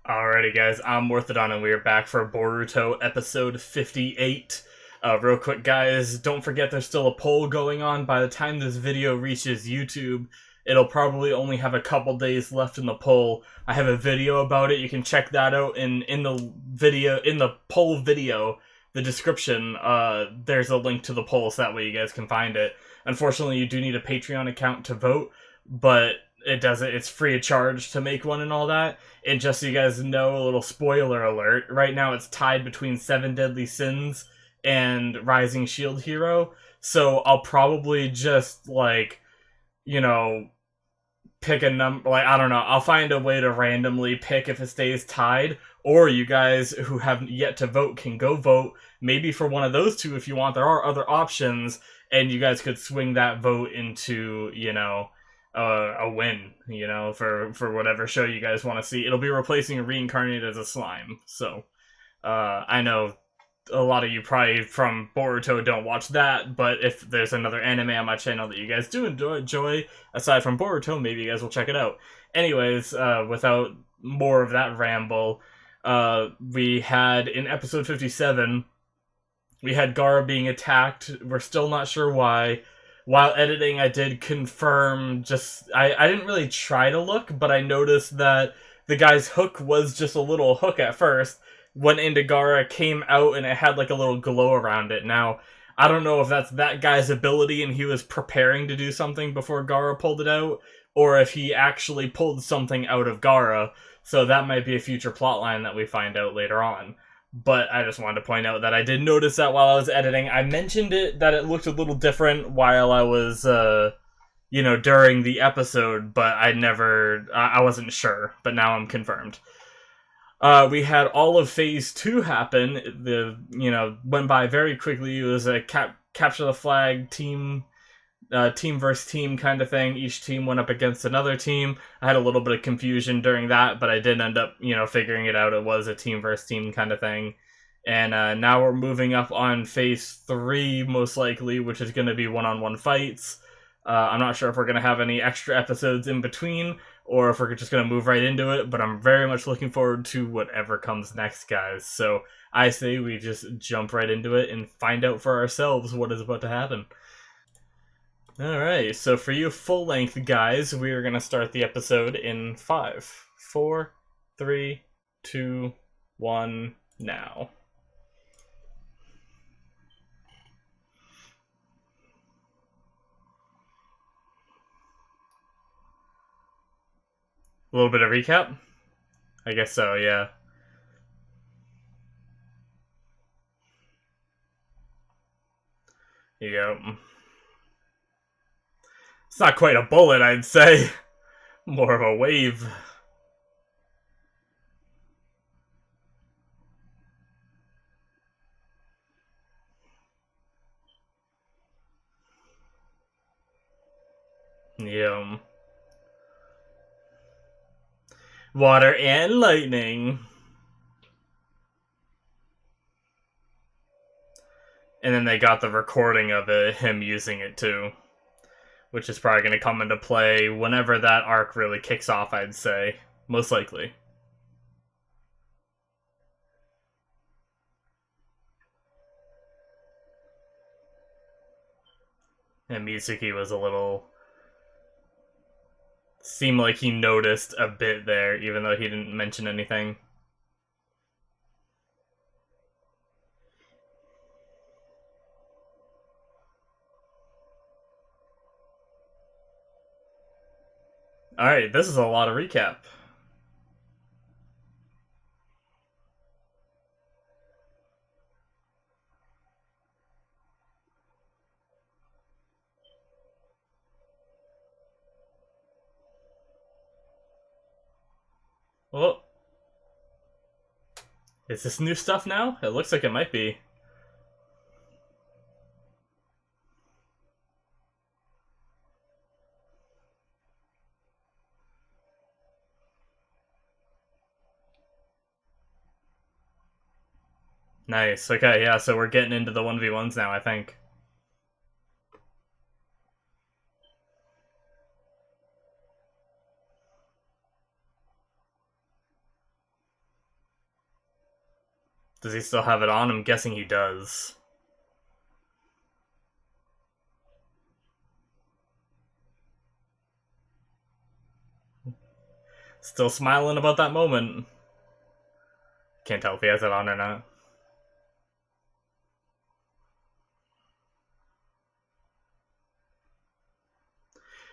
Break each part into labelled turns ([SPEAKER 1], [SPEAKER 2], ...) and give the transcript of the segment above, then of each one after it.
[SPEAKER 1] Alrighty, guys, I'm Morthadon, and we are back for Boruto episode 58. Real quick, guys, don't forget there's still a poll going on. By the time this video reaches YouTube, it'll probably only have a couple days left in the poll. I have a video about it. You can check that out in the video, in the poll video, the description. There's a link to the poll, so that way you guys can find it. Unfortunately, you do need a Patreon account to vote, but it's free of charge to make one and all that. And just so you guys know, a little spoiler alert, right now it's tied between Seven Deadly Sins and Rising Shield Hero. So I'll probably just, you know, pick a number. I don't know. I'll find a way to randomly pick if it stays tied. Or you guys who have yet to vote can go vote, maybe for one of those two if you want. There are other options, and you guys could swing that vote into, a win, for whatever show you guys want to see. It'll be replacing Reincarnated as a Slime. So, I know a lot of you probably from Boruto don't watch that, but if there's another anime on my channel that you guys do enjoy, aside from Boruto, maybe you guys will check it out. Anyways, without more of that ramble, we had, in episode 57, we had Gaara being attacked. We're still not sure why. While editing, I did confirm, I didn't really try to look, but I noticed that the guy's hook was just a little hook at first. Went into Gaara, came out, and it had like a little glow around it. Now, I don't know if that's that guy's ability and he was preparing to do something before Gaara pulled it out, or if he actually pulled something out of Gaara, so that might be a future plotline that we find out later on. But I just wanted to point out that I did notice that while I was editing. I mentioned it, that it looked a little different while I was, during the episode, but I wasn't sure, but now I'm confirmed. We had all of Phase 2 happen. Went by very quickly. It was a capture the flag team versus team kind of thing. Each team went up against another team. I had a little bit of confusion during that, but I did end up, figuring it out. It was a team versus team kind of thing. And now we're moving up on Phase 3, most likely, which is going to be one-on-one fights. I'm not sure if we're going to have any extra episodes in between, or if we're just going to move right into it, but I'm very much looking forward to whatever comes next, guys. So I say we just jump right into it and find out for ourselves what is about to happen. Alright, so for you full-length guys, we are going to start the episode in 5, 4, 3, 2, 1, now. A little bit of recap? I guess so, yeah. Here you go. It's not quite a bullet, I'd say. More of a wave. Yeah. Water and lightning. And then they got the recording of him using it too, which is probably going to come into play whenever that arc really kicks off, I'd say. Most likely. And Mitsuki was a little... seemed like he noticed a bit there, even though he didn't mention anything. Alright, this is a lot of recap. Well, is this new stuff now? It looks like it might be. Nice. Okay, yeah, so we're getting into the 1v1s now, I think. Does he still have it on? I'm guessing he does. Still smiling about that moment. Can't tell if he has it on or not.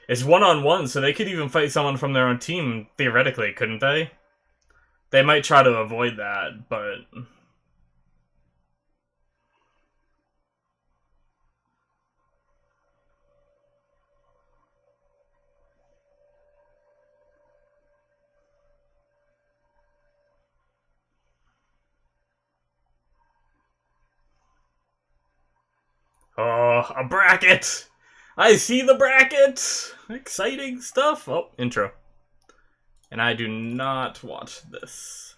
[SPEAKER 1] It's one-on-one, so they could even fight someone from their own team, theoretically, couldn't they? They might try to avoid that, but... Oh, a bracket! I see the bracket! Exciting stuff! Oh, intro. And I do not watch this.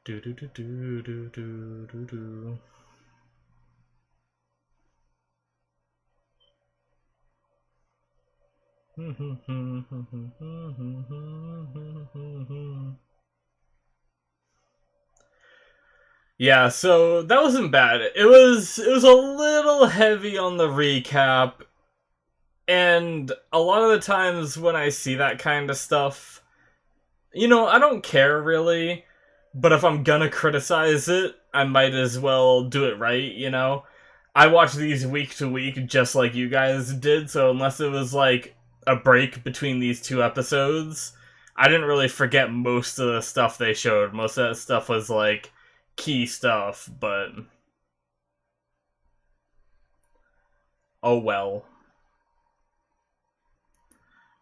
[SPEAKER 1] Do do do do do do do do. Yeah, so that wasn't bad. It was a little heavy on the recap, and a lot of the times when I see that kind of stuff, I don't care really, but if I'm gonna criticize it, I might as well do it right. I watch these week to week just like you guys did, so unless it was like a break between these two episodes, I didn't really forget most of the stuff they showed. Most of that stuff was like key stuff, but oh well.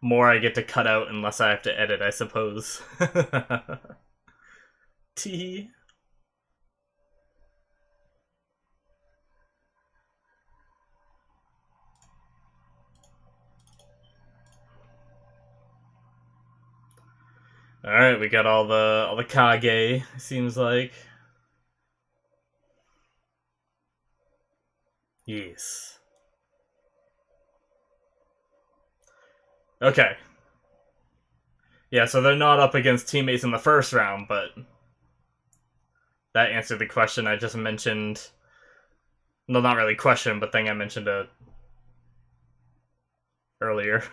[SPEAKER 1] More I get to cut out unless I have to edit, I suppose. Tee. Alright, we got all the Kage, seems like. Yes. Okay. Yeah, so they're not up against teammates in the first round, but that answered the question I just mentioned. No, not really question, but thing I mentioned earlier.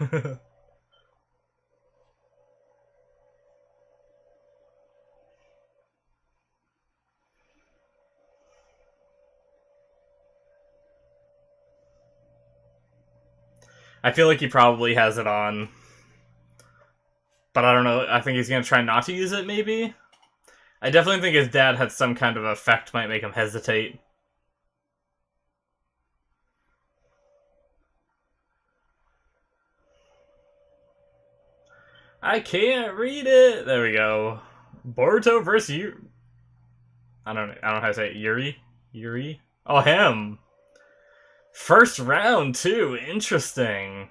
[SPEAKER 1] I feel like he probably has it on. But I don't know, I think he's gonna try not to use it, maybe? I definitely think his dad had some kind of effect might make him hesitate. I can't read it! There we go. Boruto versus Yuri. I don't know how to say it. Yuri? Oh, him! First round, too. Interesting.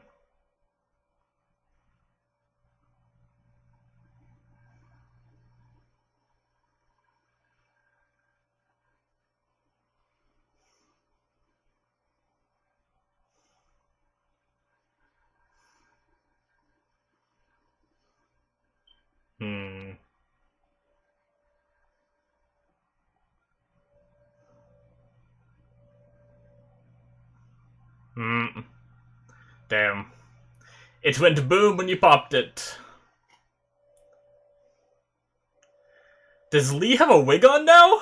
[SPEAKER 1] Hmm. Hmm. Damn. It went boom when you popped it. Does Lee have a wig on now?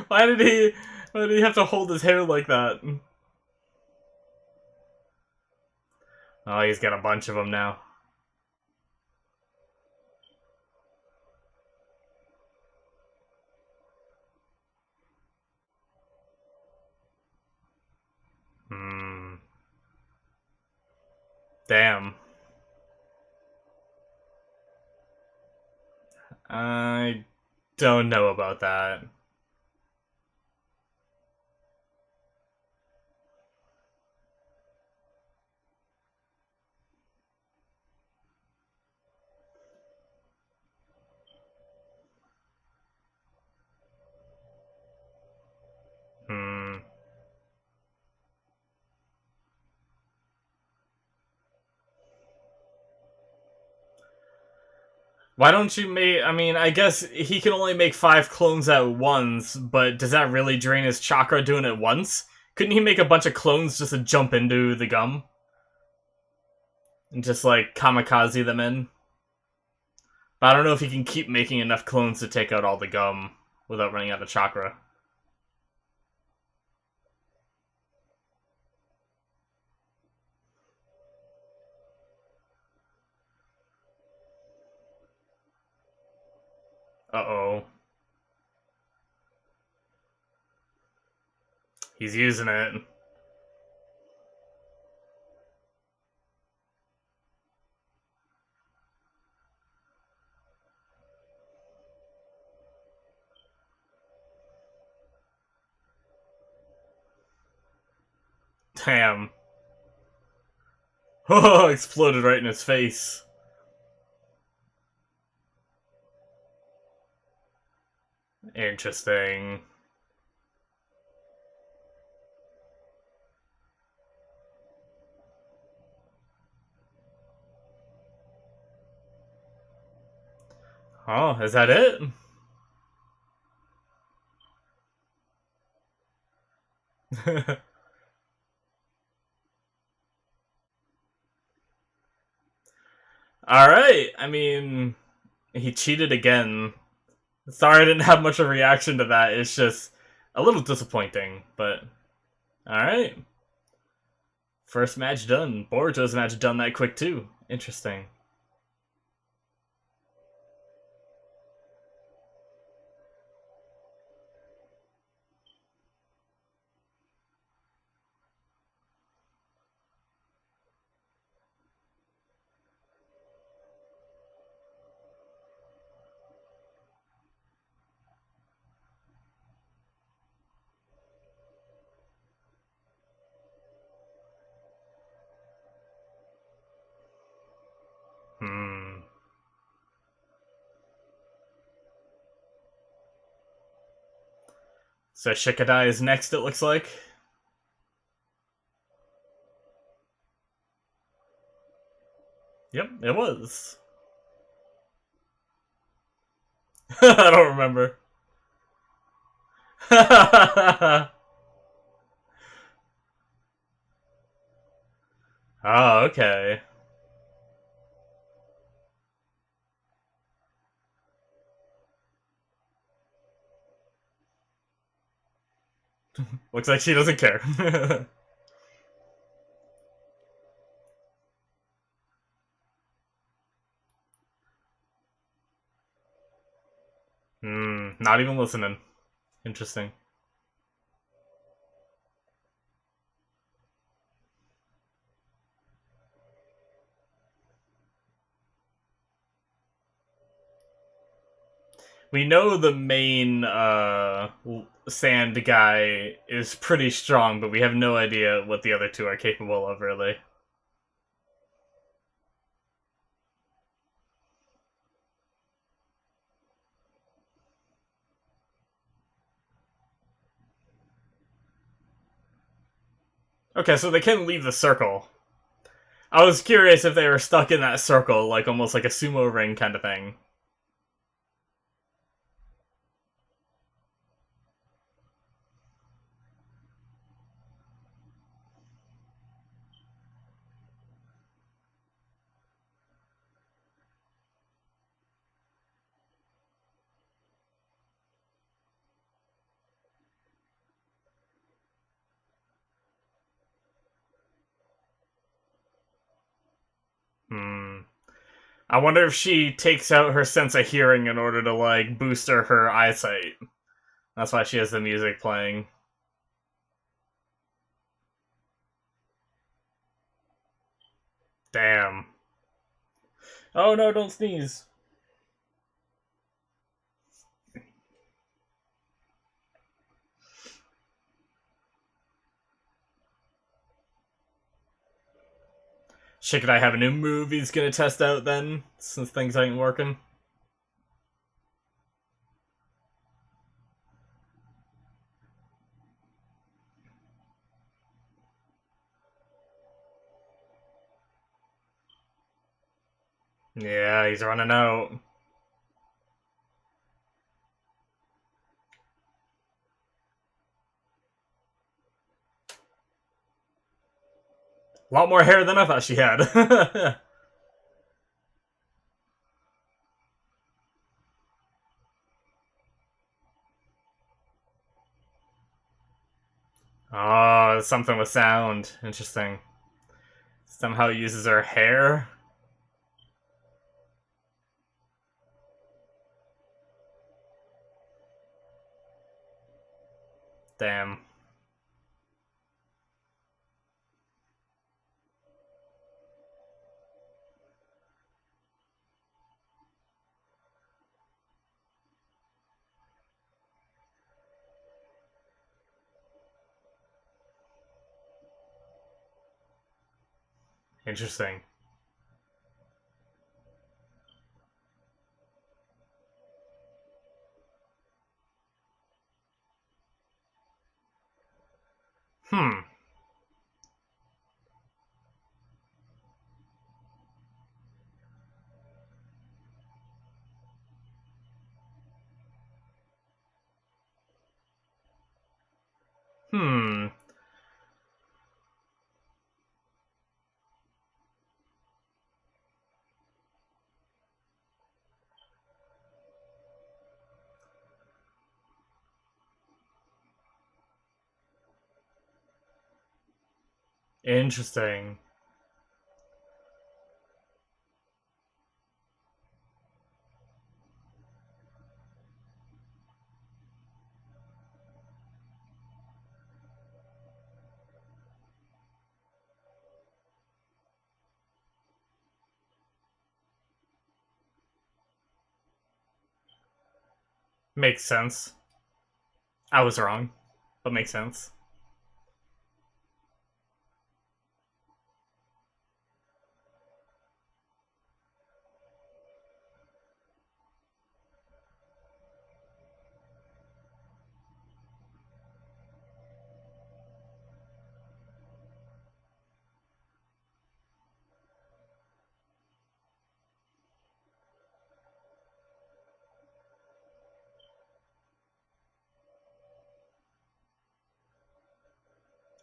[SPEAKER 1] Why did he have to hold his hair like that? Oh, he's got a bunch of them now. Hmm. Damn. I don't know about that. Why don't you make... I mean, I guess he can only make 5 clones at once, but does that really drain his chakra doing it once? Couldn't he make a bunch of clones just to jump into the gum? And just, like, kamikaze them in? But I don't know if he can keep making enough clones to take out all the gum without running out of chakra. Uh-oh. He's using it. Damn. Oh, exploded right in his face. Interesting. Oh, is that it? Alright, I mean, he cheated again. Sorry I didn't have much of a reaction to that, it's just a little disappointing, but alright. First match done. Boruto's match done that quick too. Interesting. Hmm. So Shikadai is next, it looks like. Yep, it was. I don't remember. Oh, okay. Looks like she doesn't care. Hmm, not even listening. Interesting. We know the main sand guy is pretty strong, but we have no idea what the other two are capable of, really. Okay, so they can leave the circle. I was curious if they were stuck in that circle, like almost like a sumo ring kind of thing. Hmm. I wonder if she takes out her sense of hearing in order to, like, boost her eyesight. That's why she has the music playing. Damn. Oh no, don't sneeze. Should I have a new move he's gonna test out then, since things ain't working? Yeah, he's running out. A lot more hair than I thought she had. Oh, something with sound. Interesting. Somehow uses her hair. Damn. Interesting. Hmm. Hmm. Interesting. Makes sense. I was wrong, but makes sense.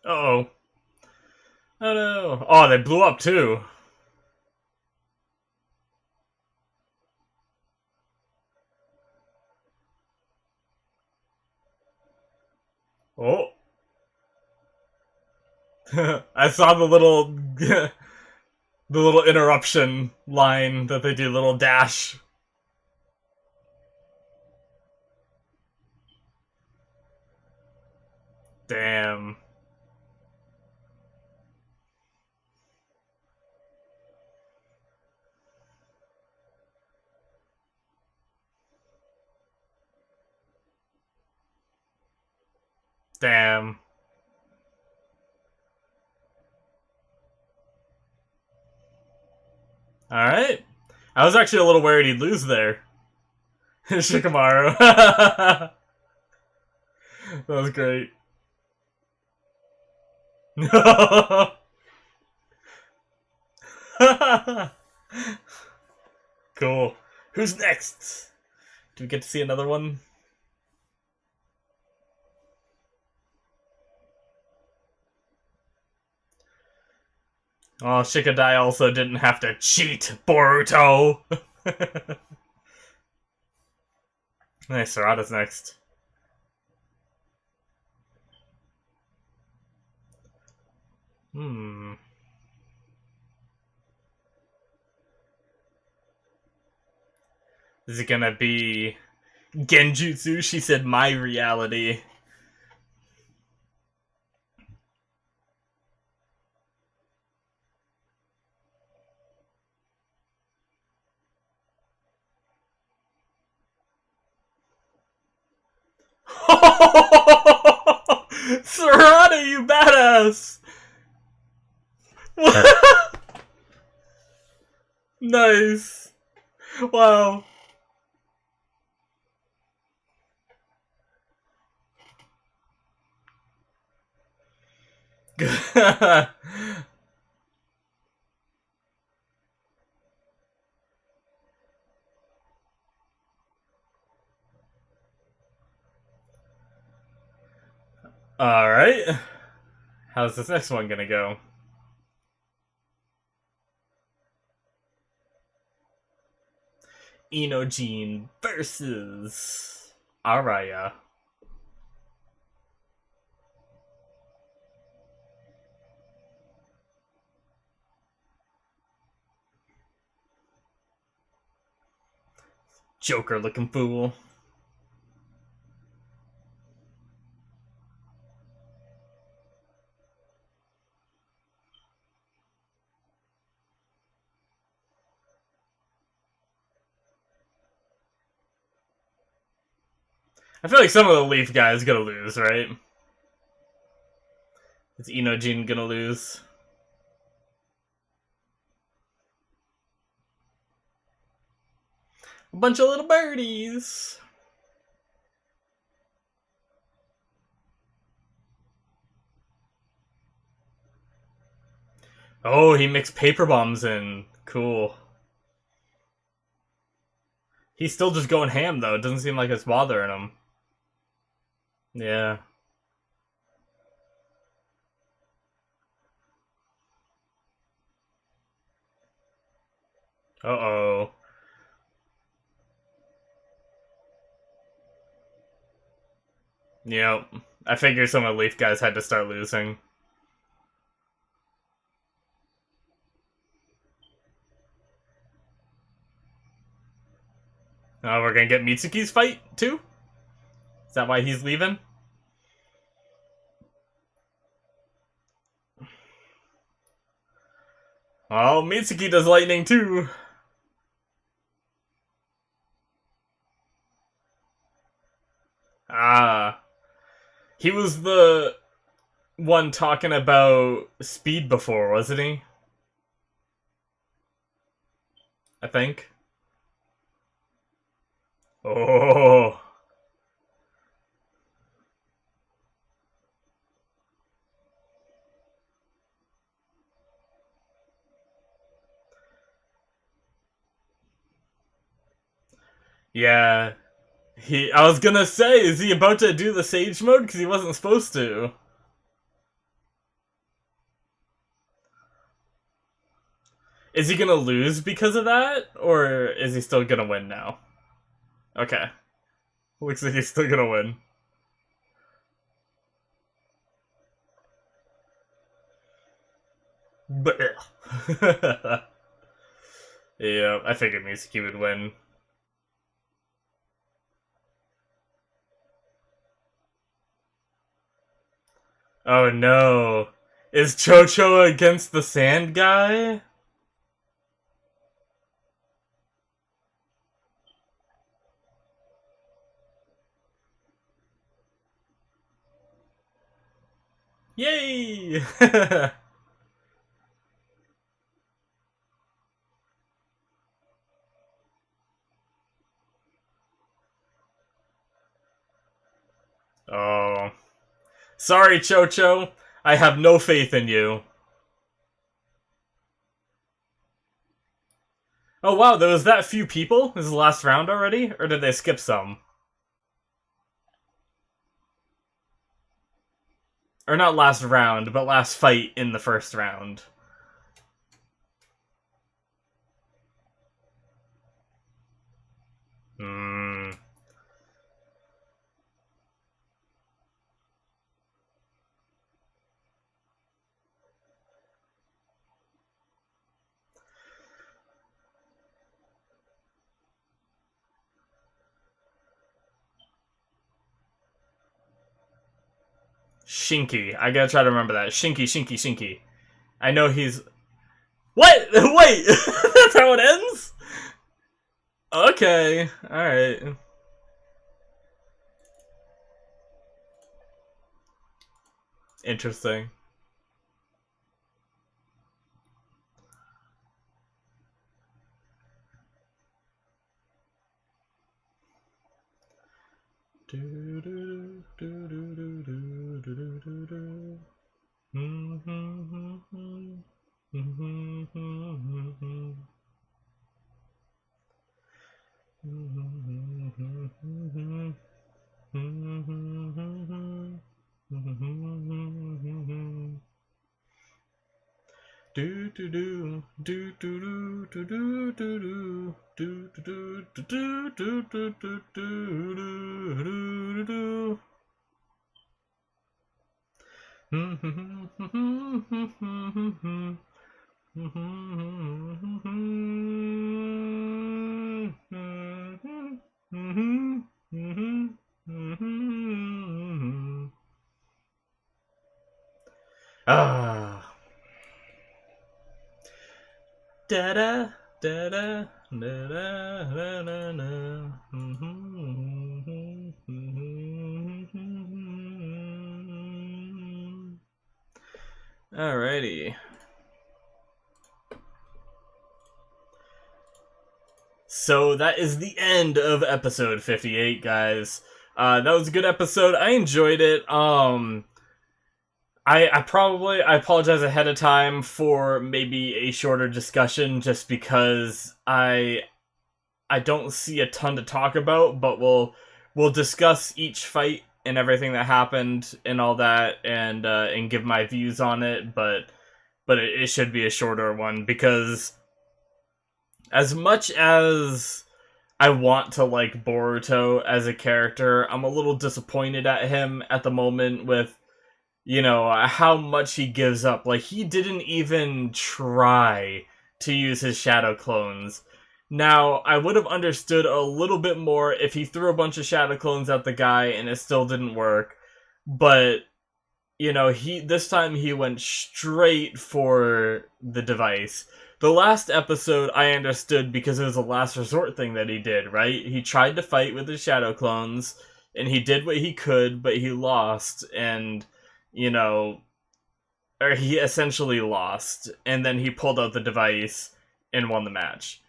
[SPEAKER 1] Uh oh. Oh no. Oh, they blew up too. Oh. I saw the little interruption line that they do, little dash. Damn. Damn. Alright. I was actually a little worried he'd lose there. Shikamaru. That was great. Cool. Who's next? Do we get to see another one? Oh, Shikadai also didn't have to cheat, Boruto! Nice, Sarada's next. Hmm. Is it gonna be Genjutsu? She said my reality. Sarada, you badass! Nice. Wow. Alright. How's this next one gonna go? Inojin versus Araya. Joker looking fool. I feel like some of the Leaf guys gonna lose, right? Is Inojin gonna lose? A bunch of little birdies. Oh, he mixed paper bombs in. Cool. He's still just going ham, though. It doesn't seem like it's bothering him. Yeah. Uh-oh. Yep. I figured some of the Leaf guys had to start losing. Oh, we're gonna get Mitsuki's fight, too? Is that why he's leaving? Oh, Mitsuki does lightning, too. Ah. He was the one talking about speed before, wasn't he? I think. Oh. Yeah. I was gonna say, is he about to do the Sage mode? Because he wasn't supposed to. Is he gonna lose because of that? Or is he still gonna win now? Okay. Looks like he's still gonna win. But yeah, I figured Mitsuki would win. Oh no. Is Chocho against the sand guy? Yay! Oh. Sorry, Chocho. I have no faith in you. Oh wow, there was that few people? This is the last round already? Or did they skip some? Or not last round, but last fight in the first round. Hmm. Shinky. I gotta try to remember that. Shinky, Shinky, Shinky. I know he's... What? Wait! That's how it ends? Okay. Alright. Interesting. Do do do do do do do do do do do do do do do do do. Ah. Da da da da da da da da. Alrighty. So that is the end of episode 58, guys. That was a good episode. I enjoyed it. I apologize ahead of time for maybe a shorter discussion, just because I don't see a ton to talk about, but we'll discuss each fight and everything that happened and all that, and give my views on it. But it should be a shorter one, because as much as I want to like Boruto as a character, I'm a little disappointed at him at the moment with, how much he gives up. Like, he didn't even try to use his shadow clones. Now, I would have understood a little bit more if he threw a bunch of shadow clones at the guy and it still didn't work. But, this time he went straight for the device. The last episode I understood because it was a last resort thing that he did, right? He tried to fight with his shadow clones, and he did what he could, but he lost, and or he essentially lost, and then he pulled out the device and won the match.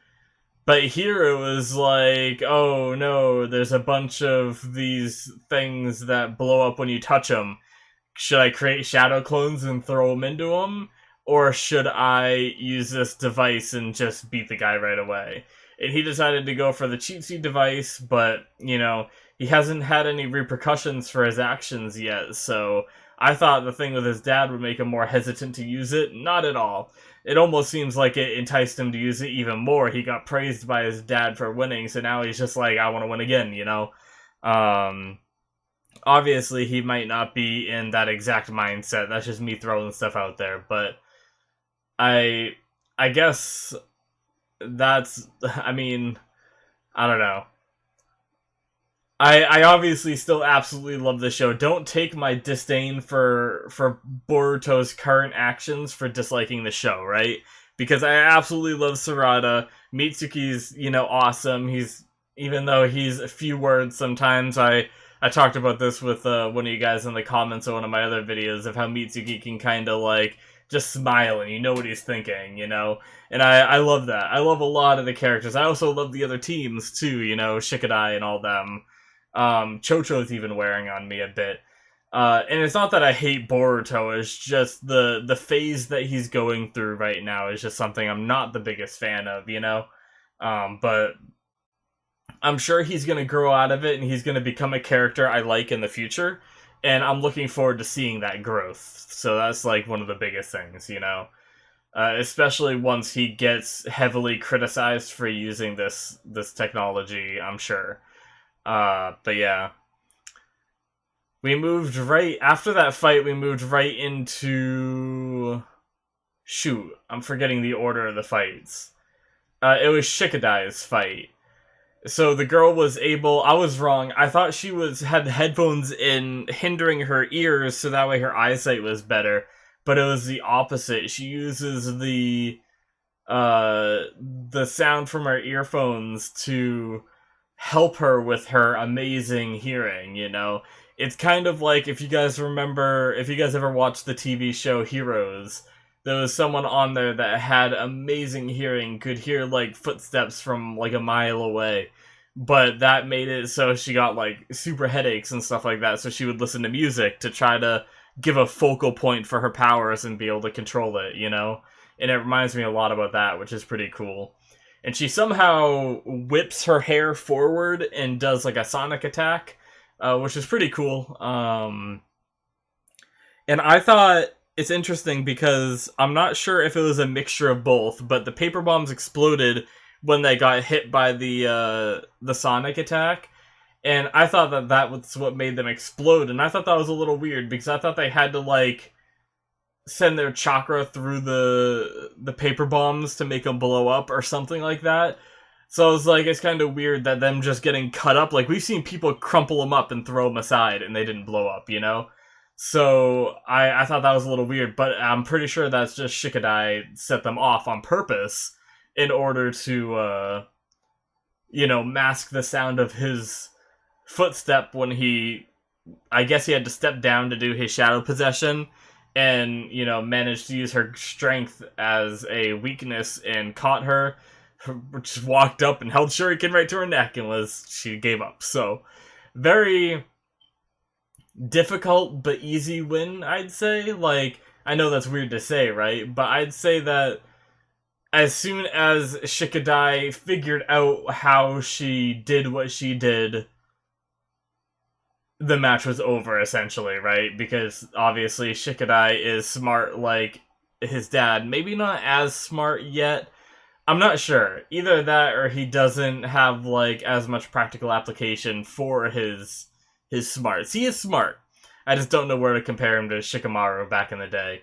[SPEAKER 1] But here it was like, oh no, there's a bunch of these things that blow up when you touch them. Should I create shadow clones and throw them into them? Or should I use this device and just beat the guy right away? And he decided to go for the cheatsy device, but, he hasn't had any repercussions for his actions yet, so I thought the thing with his dad would make him more hesitant to use it. Not at all. It almost seems like it enticed him to use it even more. He got praised by his dad for winning, so now he's just like, I want to win again, Obviously, he might not be in that exact mindset. That's just me throwing stuff out there, but I guess that's, I don't know. I obviously still absolutely love the show. Don't take my disdain for Boruto's current actions for disliking the show, right? Because I absolutely love Sarada. Mitsuki's, awesome. Even though he's a few words sometimes, I talked about this with one of you guys in the comments on one of my other videos of how Mitsuki can kind of like just smile and you know what he's thinking, And I love that. I love a lot of the characters. I also love the other teams too, Shikadai and all them. Chocho's even wearing on me a bit. And it's not that I hate Boruto, it's just the phase that he's going through right now is just something I'm not the biggest fan of, But I'm sure he's going to grow out of it and he's going to become a character I like in the future. And I'm looking forward to seeing that growth. So that's like one of the biggest things, especially once he gets heavily criticized for using this technology, I'm sure. But yeah. After that fight, we moved right into... Shoot, I'm forgetting the order of the fights. It was Shikadai's fight. So the girl was able... I was wrong. I thought she had headphones in, hindering her ears, so that way her eyesight was better. But it was the opposite. She uses the sound from her earphones to help her with her amazing hearing, It's kind of like, if you guys ever watched the TV show Heroes, there was someone on there that had amazing hearing, could hear, like, footsteps from, like, a mile away. But that made it so she got, like, super headaches and stuff like that, so she would listen to music to try to give a focal point for her powers and be able to control it, And it reminds me a lot about that, which is pretty cool. And she somehow whips her hair forward and does, like, a sonic attack, which is pretty cool. And I thought it's interesting because I'm not sure if it was a mixture of both, but the paper bombs exploded when they got hit by the sonic attack, and I thought that that was what made them explode, and I thought that was a little weird because I thought they had to like send their chakra through the paper bombs to make them blow up or something like that. So I was like, it's kind of weird that them just getting cut up. Like, we've seen people crumple them up and throw them aside, and they didn't blow up, you know? So I thought that was a little weird, but I'm pretty sure that's just Shikadai set them off on purpose in order to, mask the sound of his footstep when I guess he had to step down to do his shadow possession, and, managed to use her strength as a weakness and caught her, just walked up and held Shuriken right to her neck, and she gave up. So, very difficult but easy win, I'd say. Like, I know that's weird to say, right? But I'd say that as soon as Shikadai figured out how she did what she did, the match was over, essentially, right? Because obviously Shikadai is smart like his dad. Maybe not as smart yet. I'm not sure. Either that or he doesn't have like as much practical application for his smarts. He is smart. I just don't know where to compare him to Shikamaru back in the day.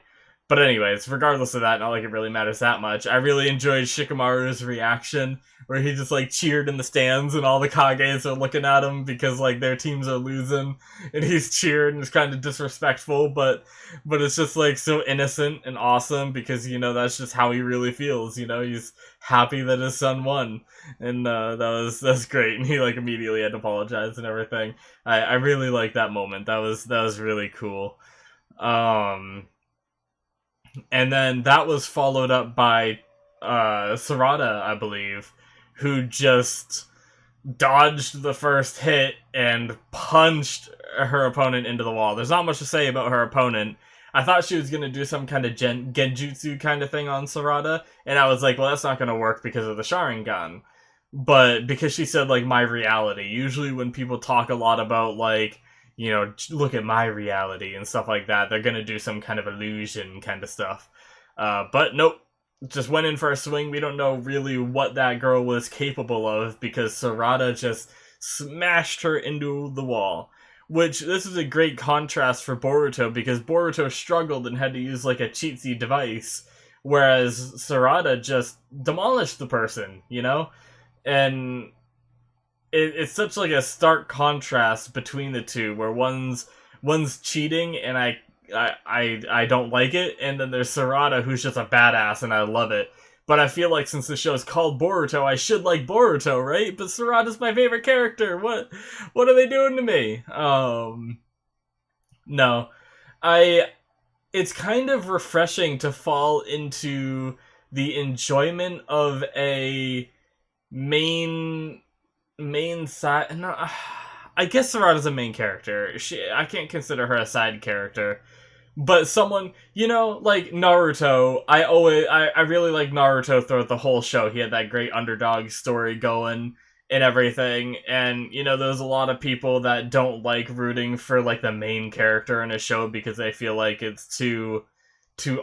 [SPEAKER 1] But anyways, regardless of that, not like it really matters that much. I really enjoyed Shikamaru's reaction, where he just like cheered in the stands and all the Kages are looking at him because like their teams are losing, and he's cheered and it's kind of disrespectful, but it's just like so innocent and awesome because that's just how he really feels. He's happy that his son won, and that's great. And he like immediately had to apologize and everything. I really like that moment. That was really cool. And then that was followed up by Sarada, I believe, who just dodged the first hit and punched her opponent into the wall. There's not much to say about her opponent. I thought she was going to do some kind of genjutsu kind of thing on Sarada, and I was like, well, that's not going to work because of the Sharingan. But because she said, like, my reality, usually when people talk a lot about, like, look at my reality and stuff like that, they're gonna do some kind of illusion kind of stuff. But nope, just went in for a swing. We don't know really what that girl was capable of because Sarada just smashed her into the wall. Which, this is a great contrast for Boruto because Boruto struggled and had to use like a cheatsy device, whereas Sarada just demolished the person, And it's such like a stark contrast between the two, where one's cheating and I don't like it, and then there's Sarada who's just a badass and I love it. But I feel like since the show is called Boruto, I should like Boruto, right? But Sarada's my favorite character. What are they doing to me? No, it's kind of refreshing to fall into the enjoyment of a main side. No, I guess Sarada's a main character. I can't consider her a side character, but someone like Naruto. I really like Naruto throughout the whole show. He had that great underdog story going and everything, and there's a lot of people that don't like rooting for like the main character in a show because they feel like it's too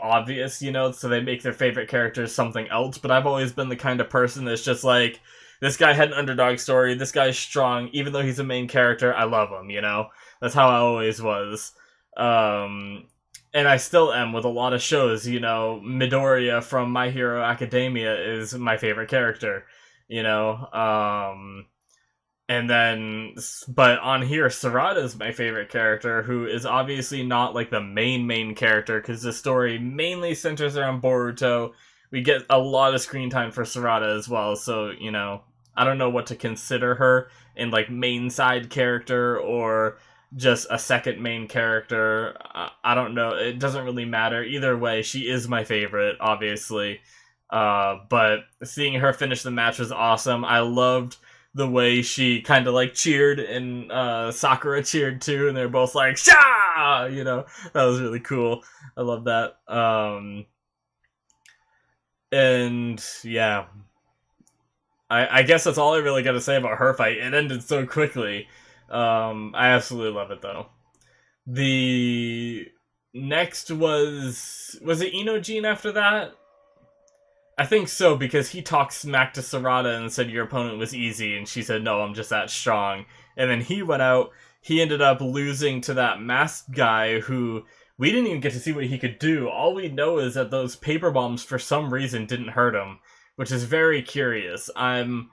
[SPEAKER 1] obvious, so they make their favorite characters something else. But I've always been the kind of person that's just like, this guy had an underdog story, this guy's strong, even though he's a main character, I love him, That's how I always was. And I still am with a lot of shows, Midoriya from My Hero Academia is my favorite character, And then, but on here, Sarada is my favorite character, who is obviously not like the main character, because the story mainly centers around Boruto. We get a lot of screen time for Sarada as well, so, I don't know what to consider her in, like, main side character or just a second main character. I don't know. It doesn't really matter. Either way, she is my favorite, obviously. But seeing her finish the match was awesome. I loved the way she kind of, like, cheered, and Sakura cheered, too, and they're both like, Sha! That was really cool. I love that. And, yeah. I guess that's all I really got to say about her fight. It ended so quickly. I absolutely love it, though. next was it Inojin after that? I think so, because he talked smack to Sarada and said your opponent was easy, and she said, no, I'm just that strong. And then he went out, he ended up losing to that masked guy who we didn't even get to see what he could do. All we know is that those paper bombs, for some reason, didn't hurt him, which is very curious. Honestly,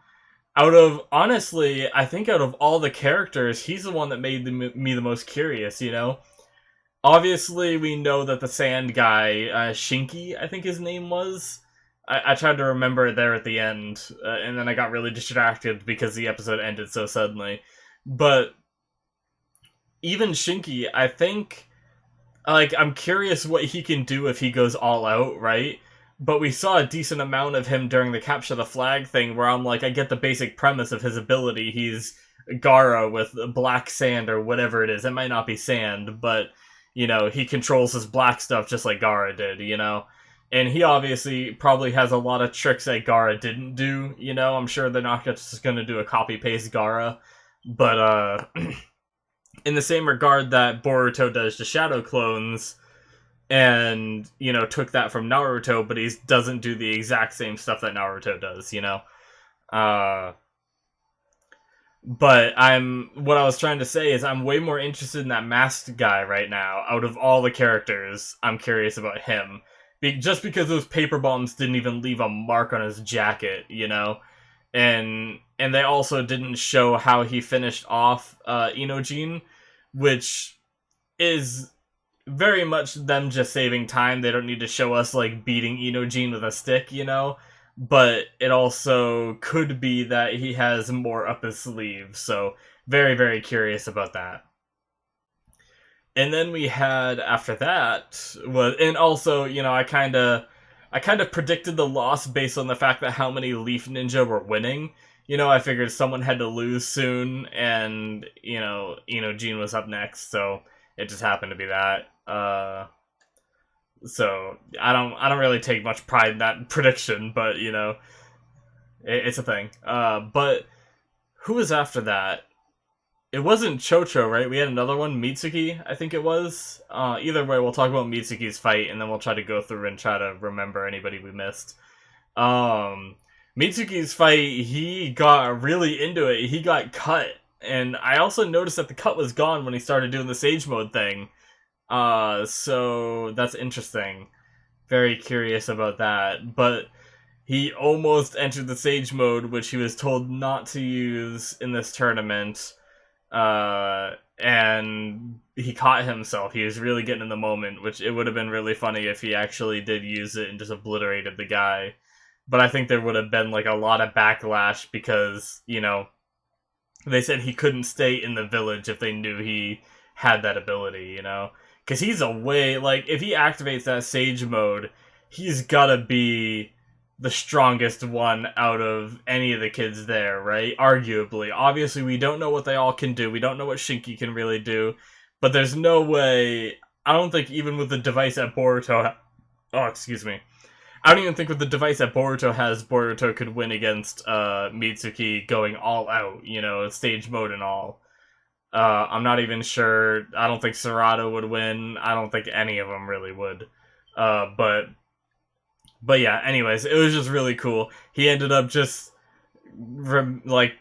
[SPEAKER 1] I think out of all the characters, he's the one that made me the most curious, you know? Obviously, we know that the sand guy, Shinky, I think his name was. I tried to remember it there at the end, and then I got really distracted because the episode ended so suddenly. But even Shinky, I think, like, I'm curious what he can do if he goes all out, right? But we saw a decent amount of him during the capture the flag thing, where I'm like, I get the basic premise of his ability. He's Gaara with black sand or whatever it is. It might not be sand, but you know, he controls his black stuff just like Gaara did, you know? And he obviously probably has a lot of tricks that Gaara didn't do, you know? I'm sure they're not just gonna do a copy-paste Gaara. But, in the same regard that Boruto does to Shadow Clones, and, you know, took that from Naruto, but he doesn't do the exact same stuff that Naruto does, you know? Uh, But what I was trying to say is I'm way more interested in that masked guy right now. Out of all the characters, I'm curious about him. Just because those paper bombs didn't even leave a mark on his jacket, you know? And they also didn't show how he finished off Inojin, which is very much them just saving time. They don't need to show us, like, beating Inojin with a stick, you know? But it also could be that he has more up his sleeve, so very, very curious about that. And then we had, after that, and also, you know, I kind of predicted the loss based on the fact that how many Leaf Ninja were winning. You know, I figured someone had to lose soon, and, you know, Gene was up next, so it just happened to be that. So I don't really take much pride in that prediction, but you know, it's a thing. But who was after that? It wasn't Chocho, right? We had another one, Mitsuki, I think it was. Either way, we'll talk about Mitsuki's fight, and then we'll try to go through and try to remember anybody we missed. Um, Mitsuki's fight, he got really into it. He got cut, and I also noticed that the cut was gone when he started doing the Sage Mode thing. So that's interesting. Very curious about that. But he almost entered the Sage Mode, which he was told not to use in this tournament. And he caught himself. He was really getting in the moment, which it would have been really funny if he actually did use it and just obliterated the guy. But I think there would have been, like, a lot of backlash because, you know, they said he couldn't stay in the village if they knew he had that ability, you know? Because he's away, like, if he activates that Sage Mode, he's gotta be the strongest one out of any of the kids there, right? Arguably. Obviously, we don't know what they all can do. We don't know what Shinky can really do. But there's no way... I don't think even with the device that Boruto... Oh, excuse me. I don't even think with the device that Boruto has, Boruto could win against Mitsuki going all out, you know, Sage Mode and all. I'm not even sure. I don't think Sarada would win. I don't think any of them really would. But yeah, anyways, it was just really cool. He ended up just, like,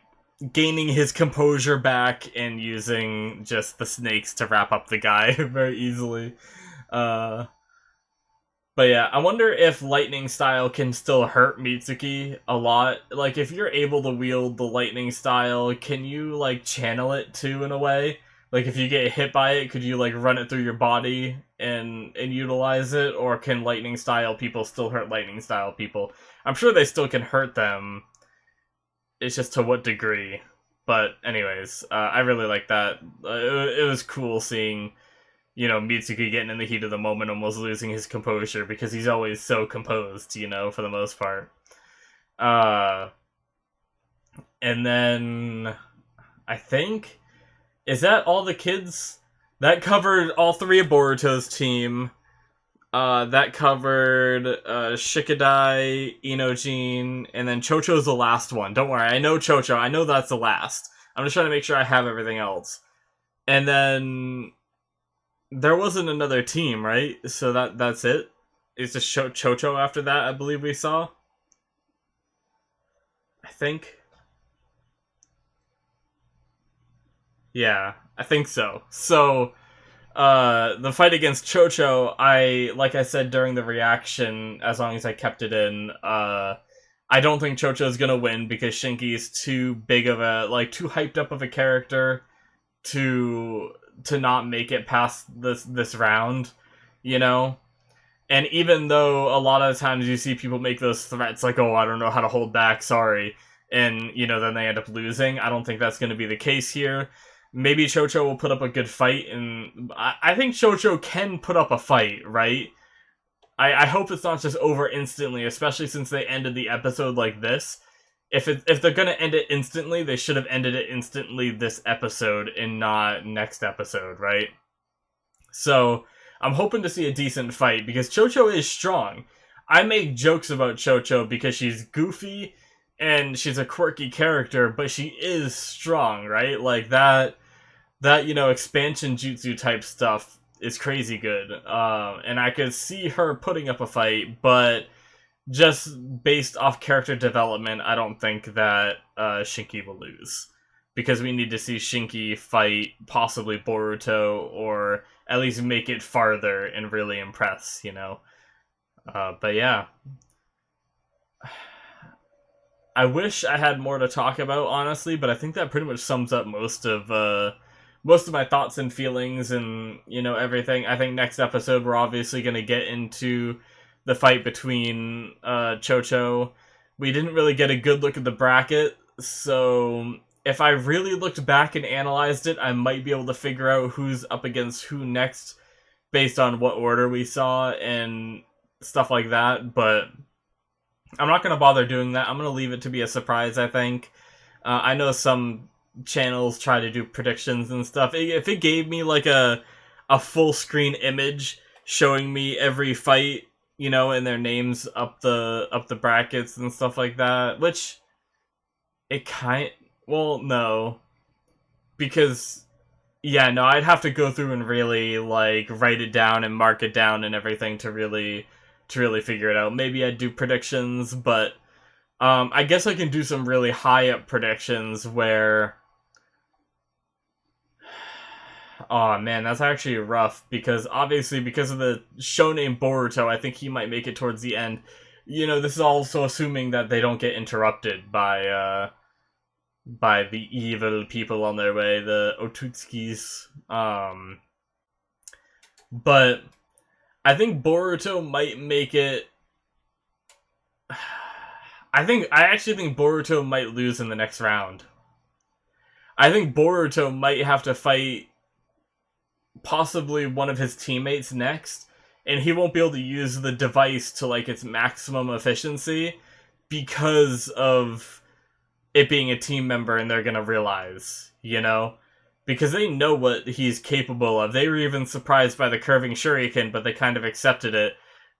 [SPEAKER 1] gaining his composure back and using just the snakes to wrap up the guy very easily. But yeah, I wonder if lightning style can still hurt Mitsuki a lot. Like, if you're able to wield the lightning style, can you, like, channel it too in a way? Like, if you get hit by it, could you, like, run it through your body and utilize it? Or can lightning style people still hurt lightning style people? I'm sure they still can hurt them. It's just to what degree. But anyways, I really like that. It was cool seeing, you know, Mitsuki getting in the heat of the moment, almost losing his composure, because he's always so composed, you know, for the most part. And then, I think, is that all the kids? That covered all three of Boruto's team. That covered, Shikadai, Inojin, and then Chocho's the last one. Don't worry, I know Chocho, I know that's the last. I'm just trying to make sure I have everything else. And then There wasn't another team, right? So that's it. It's just Chocho after that, I believe we saw. I think. Yeah, I think so. So, the fight against Chocho, like I said during the reaction, as long as I kept it in, I don't think Chocho's gonna win because Shinki's too big of a, like, too hyped up of a character to not make it past this round, you know? And even though a lot of the times you see people make those threats like, oh, I don't know how to hold back, sorry, and, then they end up losing, I don't think that's going to be the case here. Maybe Chocho will put up a good fight, and I think Chocho can put up a fight, right? I hope it's not just over instantly, especially since they ended the episode like this. If they're gonna end it instantly, they should have ended it instantly this episode and not next episode, right? So I'm hoping to see a decent fight because Chocho is strong. I make jokes about Chocho because she's goofy and she's a quirky character, but she is strong, right? Like that expansion jutsu type stuff is crazy good. And I could see her putting up a fight, but just based off character development, I don't think that Shinki will lose. Because we need to see Shinki fight possibly Boruto, or at least make it farther and really impress. But yeah. I wish I had more to talk about, honestly, but I think that pretty much sums up most of my thoughts and feelings and, everything. I think next episode we're obviously going to get into the fight between Chocho. We didn't really get a good look at the bracket, so if I really looked back and analyzed it, I might be able to figure out who's up against who next based on what order we saw and stuff like that, but I'm not going to bother doing that. I'm going to leave it to be a surprise, I think. I know some channels try to do predictions and stuff. If it gave me like a full screen image showing me every fight, and their names up the brackets and stuff like that, which it well, no, because yeah, no, I'd have to go through and really like write it down and mark it down and everything to really figure it out. Maybe I'd do predictions, but I guess I can do some really high up predictions where, oh man, that's actually rough because obviously because of the show name Boruto, I think he might make it towards the end. This is also assuming that they don't get interrupted by the evil people on their way, the Ototsukis. But I think Boruto might make it. I actually think Boruto might lose in the next round. I think Boruto might have to fight possibly one of his teammates next, and he won't be able to use the device to like its maximum efficiency because of it being a team member, and they're gonna realize, because they know what he's capable of. They were even surprised by the curving shuriken, but they kind of accepted it.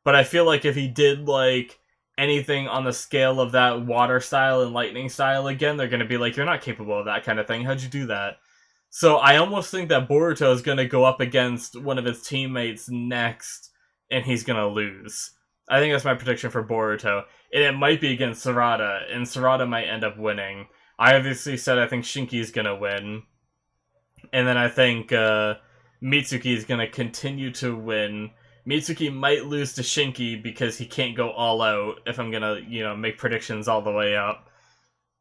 [SPEAKER 1] But I feel like if he did like anything on the scale of that water style and lightning style again, they're gonna be like, you're not capable of that kind of thing. How'd you do that? So I almost think that Boruto is gonna go up against one of his teammates next, and he's gonna lose. I think that's my prediction for Boruto. And it might be against Sarada, and Sarada might end up winning. I obviously said I think Shinki's gonna win. And then I think Mitsuki is gonna continue to win. Mitsuki might lose to Shinki because he can't go all out if I'm gonna, make predictions all the way up.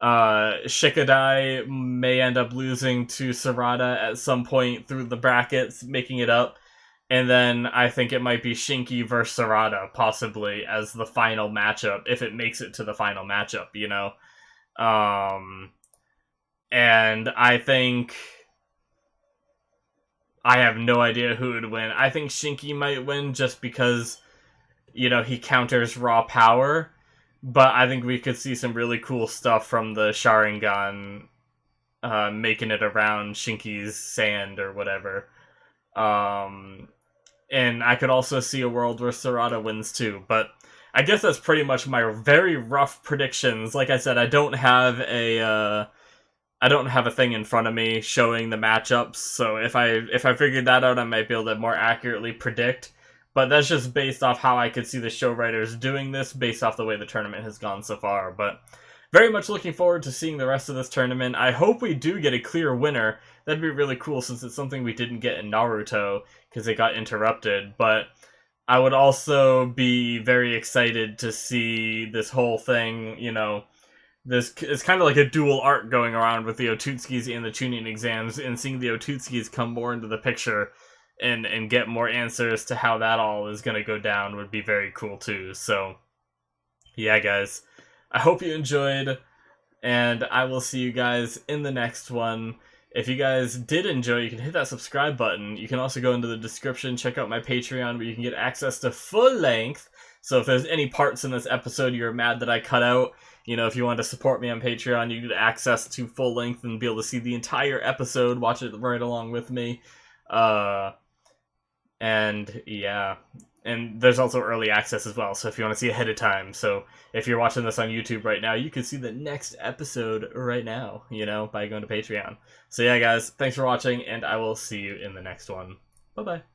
[SPEAKER 1] Shikadai may end up losing to Sarada at some point through the brackets, making it up. And then I think it might be Shinki versus Sarada, possibly, as the final matchup, if it makes it to the final matchup, And I think... I have no idea who would win. I think Shinki might win just because, he counters raw power. But I think we could see some really cool stuff from the Sharingan making it around Shinki's sand or whatever. And I could also see a world where Sarada wins too. But I guess that's pretty much my very rough predictions. Like I said, I don't have I don't have a thing in front of me showing the matchups, so if I figured that out, I might be able to more accurately predict. But that's just based off how I could see the show writers doing this, based off the way the tournament has gone so far. But very much looking forward to seeing the rest of this tournament. I hope we do get a clear winner. That'd be really cool, since it's something we didn't get in Naruto, because it got interrupted. But I would also be very excited to see this whole thing, you know, this is kind of like a dual arc going around with the Otootskis and the Chunin exams, and seeing the Otootskis come more into the picture and get more answers to how that all is going to go down would be very cool too. So, yeah, guys, I hope you enjoyed, and I will see you guys in the next one. If you guys did enjoy, you can hit that subscribe button. You can also go into the description, check out my Patreon, where you can get access to full length. So if there's any parts in this episode you're mad that I cut out, you know, if you want to support me on Patreon, you get access to full length and be able to see the entire episode, watch it right along with me. And yeah, and there's also early access as well, so if you want to see ahead of time. So if you're watching this on YouTube right now, you can see the next episode right now, you know, by going to Patreon. So yeah, guys, thanks for watching, and I will see you in the next one. Bye-bye.